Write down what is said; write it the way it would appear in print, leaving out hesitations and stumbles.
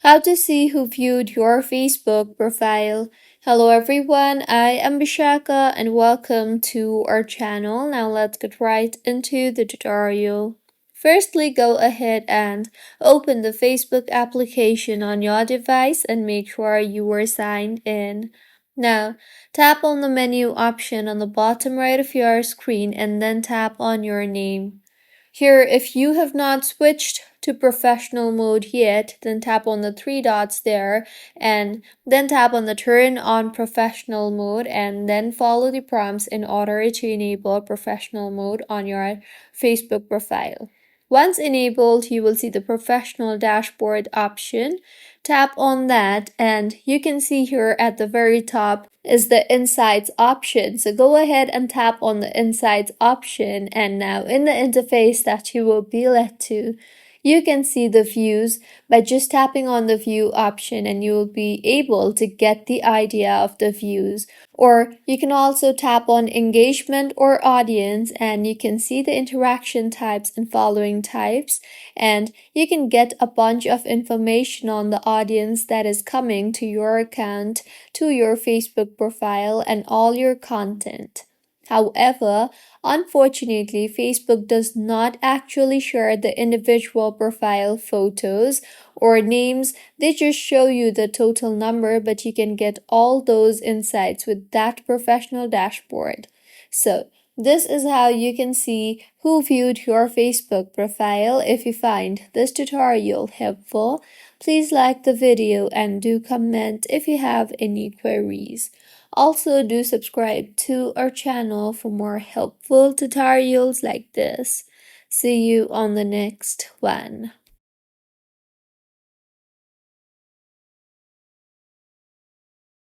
How to see who viewed your Facebook profile. Hello everyone, I am Bishaka and welcome to our channel. Now let's get right into the tutorial. Firstly, go ahead and open the Facebook application on your device and make sure you are signed in. Now, tap on the menu option on the bottom right of your screen and then tap on your name. Here, if you have not switched to professional mode yet, then tap on the three dots there and then tap on the turn on professional mode and then follow the prompts in order to enable professional mode on your Facebook profile. Once enabled, you will see the professional dashboard option. Tap on that and you can see here at the very top is the insights option. So go ahead and tap on the insights option, and now in the interface that you will be led to, you can see the views by just tapping on the view option, and you will be able to get the idea of the views. Or you can also tap on engagement or audience and you can see the interaction types and following types, and you can get a bunch of information on the audience that is coming to your account, to your Facebook profile, and all your content. However, unfortunately, Facebook does not actually share the individual profile photos or names. They just show you the total number, but you can get all those insights with that professional dashboard. So, this is how you can see who viewed your Facebook profile. If you find this tutorial helpful, please like the video and do comment if you have any queries. Also, do subscribe to our channel for more helpful tutorials like this. See you on the next one.